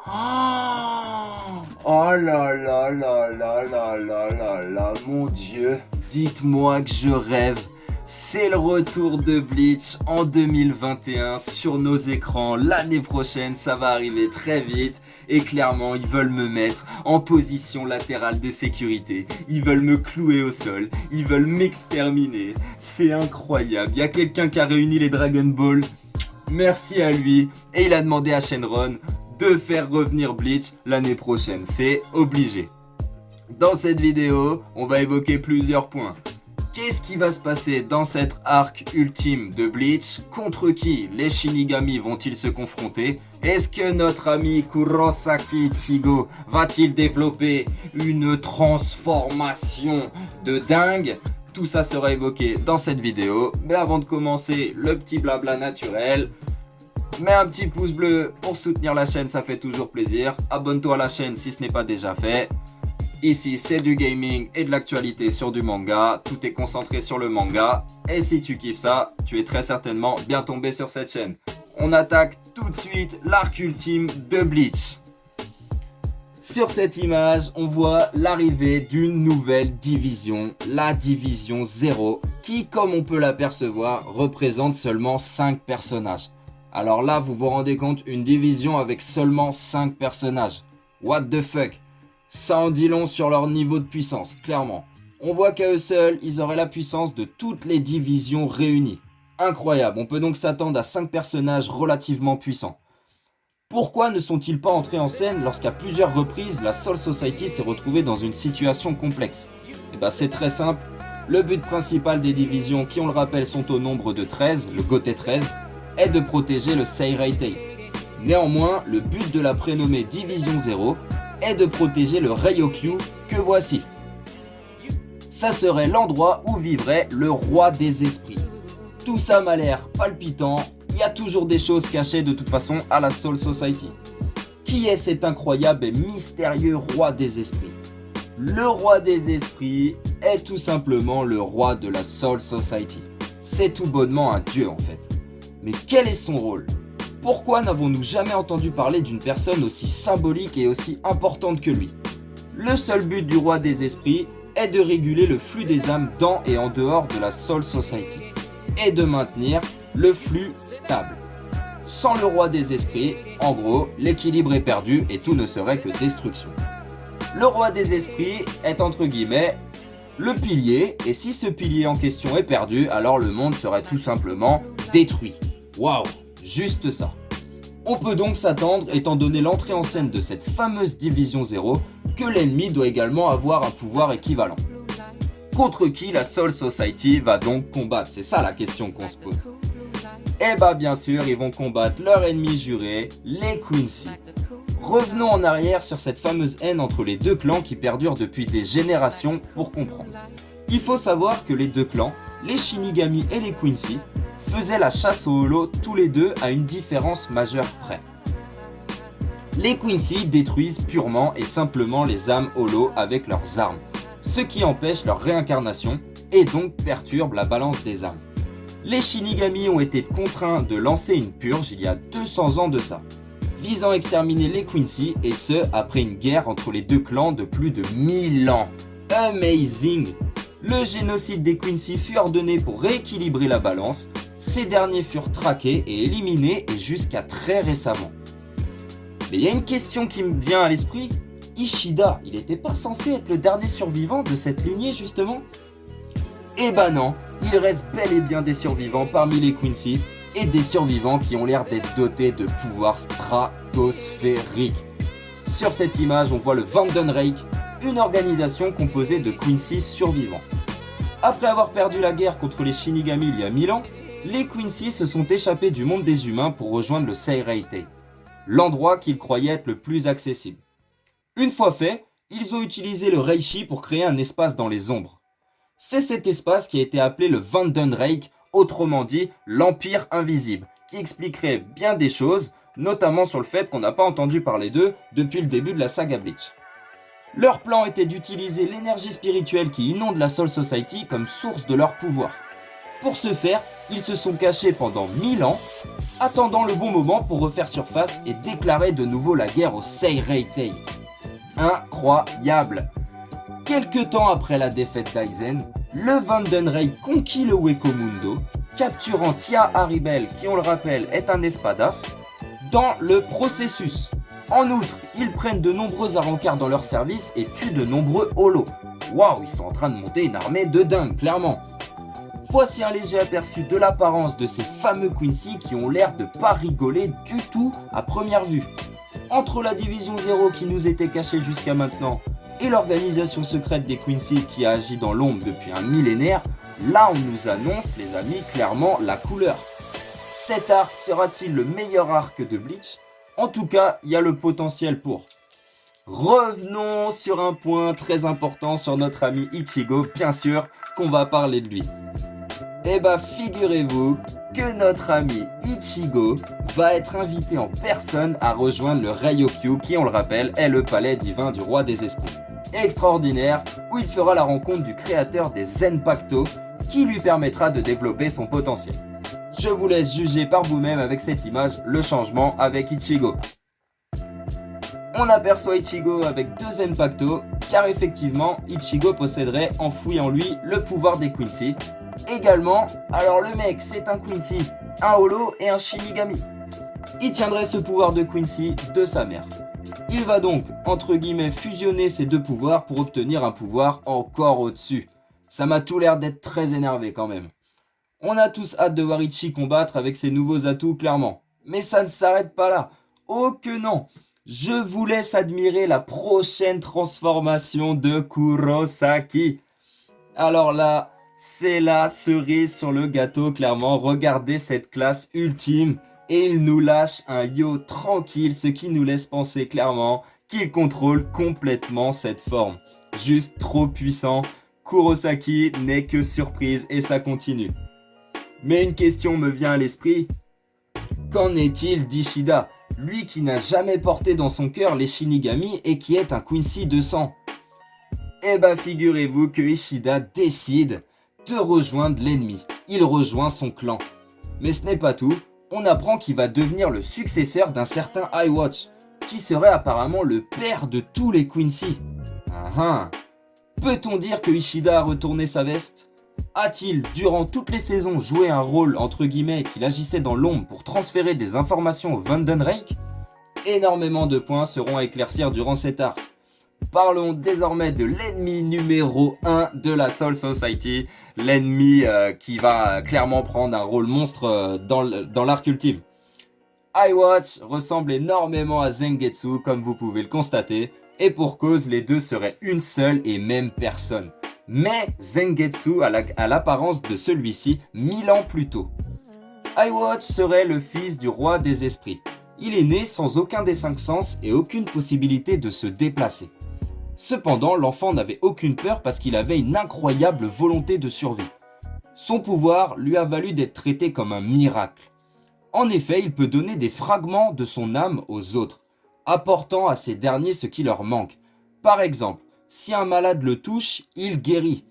Oh là là là là là là là là, mon Dieu, dites-moi que je rêve. C'est le retour de Bleach en 2021 sur nos écrans. L'année prochaine, ça va arriver très vite. Et clairement, ils veulent me mettre en position latérale de sécurité. Ils veulent me clouer au sol. Ils veulent m'exterminer. C'est incroyable. Il y a quelqu'un qui a réuni les Dragon Ball. Merci à lui. Et il a demandé à Shenron de faire revenir Bleach l'année prochaine. C'est obligé. Dans cette vidéo, on va évoquer plusieurs points. Qu'est-ce qui va se passer dans cet arc ultime de Bleach? Contre qui les Shinigami vont-ils se confronter? Est-ce que notre ami Kurosaki Ichigo va-t-il développer une transformation de dingue? Tout ça sera évoqué dans cette vidéo. Mais avant de commencer, le petit blabla naturel. Mets un petit pouce bleu pour soutenir la chaîne, ça fait toujours plaisir. Abonne-toi à la chaîne si ce n'est pas déjà fait. Ici, c'est du gaming et de l'actualité sur du manga. Tout est concentré sur le manga. Et si tu kiffes ça, tu es très certainement bien tombé sur cette chaîne. On attaque tout de suite l'arc ultime de Bleach. Sur cette image, on voit l'arrivée d'une nouvelle division, la division 0, qui, comme on peut l'apercevoir, représente seulement 5 personnages. Alors là, vous vous rendez compte, une division avec seulement 5 personnages. What the fuck? Ça en dit long sur leur niveau de puissance, clairement. On voit qu'à eux seuls, ils auraient la puissance de toutes les divisions réunies. Incroyable, on peut donc s'attendre à 5 personnages relativement puissants. Pourquoi ne sont-ils pas entrés en scène lorsqu'à plusieurs reprises, la Soul Society s'est retrouvée dans une situation complexe? Eh ben c'est très simple, le but principal des divisions qui, on le rappelle, sont au nombre de 13, le Goté 13, est de protéger le Seireitei. Néanmoins, le but de la prénommée Division 0 est de protéger le Ryokyu que voici. Ça serait l'endroit où vivrait le roi des esprits. Tout ça m'a l'air palpitant, il y a toujours des choses cachées de toute façon à la Soul Society. Qui est cet incroyable et mystérieux roi des esprits? Le roi des esprits est tout simplement le roi de la Soul Society. C'est tout bonnement un dieu en fait. Mais quel est son rôle? Pourquoi n'avons-nous jamais entendu parler d'une personne aussi symbolique et aussi importante que lui? Le seul but du roi des esprits est de réguler le flux des âmes dans et en dehors de la Soul Society et de maintenir le flux stable. Sans le roi des esprits, en gros, l'équilibre est perdu et tout ne serait que destruction. Le roi des esprits est entre guillemets le pilier, et si ce pilier en question est perdu, alors le monde serait tout simplement détruit. Waouh, juste ça. On peut donc s'attendre, étant donné l'entrée en scène de cette fameuse Division 0, que l'ennemi doit également avoir un pouvoir équivalent. Contre qui la Soul Society va donc combattre? C'est ça la question qu'on se pose. Eh bah bien sûr, ils vont combattre leur ennemi juré, les Quincy. Revenons en arrière sur cette fameuse haine entre les deux clans qui perdure depuis des générations pour comprendre. Il faut savoir que les deux clans, les Shinigami et les Quincy, faisaient la chasse au holo tous les deux à une différence majeure près. Les Quincy détruisent purement et simplement les âmes holo avec leurs armes, ce qui empêche leur réincarnation et donc perturbe la balance des âmes. Les Shinigami ont été contraints de lancer une purge il y a 200 ans de ça, visant à exterminer les Quincy, et ce après une guerre entre les deux clans de plus de 1000 ans. Amazing! Le génocide des Quincy fut ordonné pour rééquilibrer la balance. Ces derniers furent traqués et éliminés et jusqu'à très récemment. Mais il y a une question qui me vient à l'esprit. Ishida, il n'était pas censé être le dernier survivant de cette lignée justement? Eh ben non, il reste bel et bien des survivants parmi les Quincy et des survivants qui ont l'air d'être dotés de pouvoirs stratosphériques. Sur cette image, on voit le Vandenreich, une organisation composée de Quincy survivants. Après avoir perdu la guerre contre les Shinigami il y a 1000 ans, les Quincy se sont échappés du monde des humains pour rejoindre le Seireitei, l'endroit qu'ils croyaient être le plus accessible. Une fois fait, ils ont utilisé le Reishi pour créer un espace dans les ombres. C'est cet espace qui a été appelé le Vandenreich, autrement dit l'Empire Invisible, qui expliquerait bien des choses, notamment sur le fait qu'on n'a pas entendu parler d'eux depuis le début de la saga Bleach. Leur plan était d'utiliser l'énergie spirituelle qui inonde la Soul Society comme source de leur pouvoir. Pour ce faire, ils se sont cachés pendant 1000 ans, attendant le bon moment pour refaire surface et déclarer de nouveau la guerre au Seireitei. Incroyable! Quelque temps après la défaite d'Aizen, le Vandenreich conquit le Wekomundo, capturant Tia Haribel, qui on le rappelle est un espadas, dans le processus. En outre, ils prennent de nombreux Arrancars dans leur service et tuent de nombreux Holos. Waouh, ils sont en train de monter une armée de dingue, clairement. Voici un léger aperçu de l'apparence de ces fameux Quincy qui ont l'air de pas rigoler du tout à première vue. Entre la division 0 qui nous était cachée jusqu'à maintenant et l'organisation secrète des Quincy qui a agi dans l'ombre depuis un millénaire, là on nous annonce, les amis, clairement la couleur. Cet arc sera-t-il le meilleur arc de Bleach ? En tout cas, il y a le potentiel pour. Revenons sur un point très important sur notre ami Ichigo, bien sûr qu'on va parler de lui. Eh bah figurez-vous que notre ami Ichigo va être invité en personne à rejoindre le Ryokyu qui, on le rappelle, est le palais divin du roi des esprits. Extraordinaire, où il fera la rencontre du créateur des Zenpacto qui lui permettra de développer son potentiel. Je vous laisse juger par vous-même avec cette image le changement avec Ichigo. On aperçoit Ichigo avec deux Zenpacto, car effectivement, Ichigo posséderait enfoui en lui le pouvoir des Quincy. Également, alors le mec c'est un Quincy, un Holo et un Shinigami. Il tiendrait ce pouvoir de Quincy de sa mère. Il va donc, entre guillemets, fusionner ces deux pouvoirs pour obtenir un pouvoir encore au-dessus. Ça m'a tout l'air d'être très énervé quand même. On a tous hâte de voir Ichi combattre avec ses nouveaux atouts clairement. Mais ça ne s'arrête pas là. Oh que non! Je vous laisse admirer la prochaine transformation de Kurosaki. Alors là, c'est la cerise sur le gâteau, clairement. Regardez cette classe ultime. Et il nous lâche un yo tranquille, ce qui nous laisse penser clairement qu'il contrôle complètement cette forme. Juste trop puissant. Kurosaki n'est que surprise et ça continue. Mais une question me vient à l'esprit. Qu'en est-il d'Ishida ? Lui qui n'a jamais porté dans son cœur les Shinigami et qui est un Quincy de sang. Eh bah figurez-vous que Ishida décide de rejoindre l'ennemi. Il rejoint son clan. Mais ce n'est pas tout, on apprend qu'il va devenir le successeur d'un certain Eyewatch, qui serait apparemment le père de tous les Quincy. Peut-on dire que Ishida a retourné sa veste ? A-t-il, durant toutes les saisons, joué un rôle, entre guillemets, qu'il agissait dans l'ombre pour transférer des informations au Vandenreich ? Énormément de points seront à éclaircir durant cet arc. Parlons désormais de l'ennemi numéro 1 de la Soul Society, l'ennemi qui va clairement prendre un rôle monstre dans l'arc ultime. Eyewatch ressemble énormément à Zangetsu, comme vous pouvez le constater, et pour cause, les deux seraient une seule et même personne. Mais Zangetsu a l'apparence de celui-ci 1000 ans plus tôt. Eyewatch serait le fils du roi des esprits. Il est né sans aucun des 5 sens et aucune possibilité de se déplacer. Cependant, l'enfant n'avait aucune peur parce qu'il avait une incroyable volonté de survie. Son pouvoir lui a valu d'être traité comme un miracle. En effet, il peut donner des fragments de son âme aux autres, apportant à ces derniers ce qui leur manque. Par exemple, si un malade le touche, il guérit.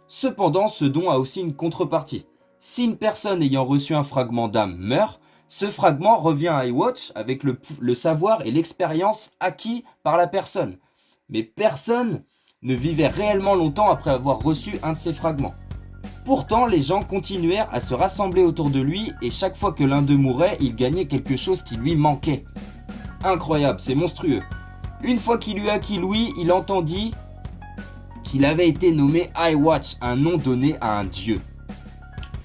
Cependant, ce don a aussi une contrepartie. Si une personne ayant reçu un fragment d'âme meurt, ce fragment revient à Eyewatch avec le savoir et l'expérience acquis par la personne. Mais personne ne vivait réellement longtemps après avoir reçu un de ces fragments. Pourtant, les gens continuèrent à se rassembler autour de lui et chaque fois que l'un d'eux mourait, il gagnait quelque chose qui lui manquait. Incroyable, c'est monstrueux. Une fois qu'il eut acquis l'ouïe, il entendit qu'il avait été nommé Eyewatch, un nom donné à un dieu.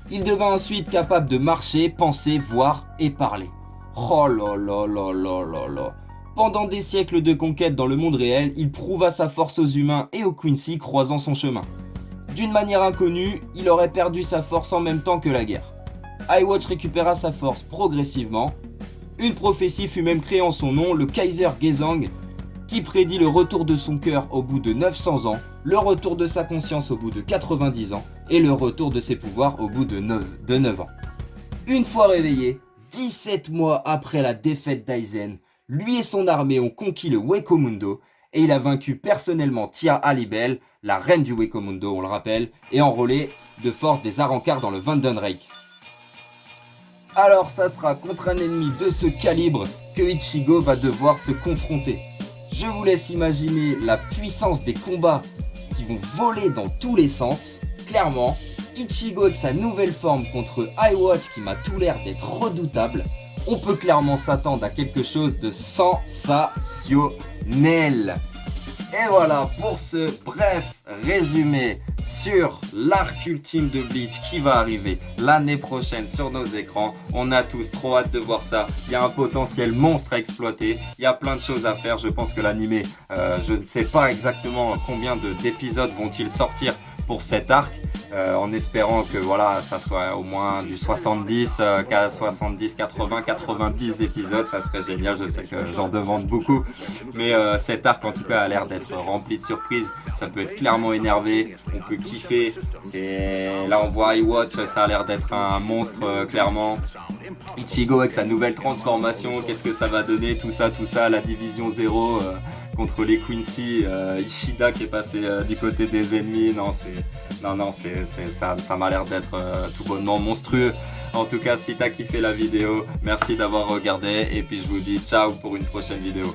Il devint ensuite capable de marcher, penser, voir et parler. Oh là là là là là là. Pendant des siècles de conquête dans le monde réel, il prouva sa force aux humains et aux Quincy croisant son chemin. D'une manière inconnue, il aurait perdu sa force en même temps que la guerre. Eyewatch récupéra sa force progressivement. Une prophétie fut même créée en son nom, le Kaiser Gezang, qui prédit le retour de son cœur au bout de 900 ans, le retour de sa conscience au bout de 90 ans et le retour de ses pouvoirs au bout de 9 ans. Une fois réveillé, 17 mois après la défaite d'Aizen, lui et son armée ont conquis le Wekomundo et il a vaincu personnellement Tia Halibel, la reine du Wekkomundo, on le rappelle, et enrôlé de force des Arrancars dans le Vandenreich. Alors ça sera contre un ennemi de ce calibre que Ichigo va devoir se confronter. Je vous laisse imaginer la puissance des combats qui vont voler dans tous les sens. Clairement, Ichigo avec sa nouvelle forme contre iWatch qui m'a tout l'air d'être redoutable, on peut clairement s'attendre à quelque chose de sensationnel. Et voilà pour ce bref résumé sur l'arc ultime de Bleach qui va arriver l'année prochaine sur nos écrans. On a tous trop hâte de voir ça. Il y a un potentiel monstre à exploiter. Il y a plein de choses à faire. Je pense que l'animé, je ne sais pas exactement combien d'épisodes vont-ils sortir pour cet arc. En espérant que voilà, ça soit au moins du 70, 70, 80, 90 épisodes, ça serait génial. Je sais que j'en demande beaucoup, mais cet arc en tout cas a l'air d'être rempli de surprises. Ça peut être clairement énervé, on peut kiffer. Là on voit iWatch, ça a l'air d'être un monstre clairement. Ichigo avec sa nouvelle transformation, qu'est-ce que ça va donner, tout ça, la division 0 contre les Quincy, Ishida qui est passé du côté des ennemis, ça m'a l'air d'être tout bonnement monstrueux. En tout cas, si t'as kiffé la vidéo, merci d'avoir regardé et puis je vous dis ciao pour une prochaine vidéo.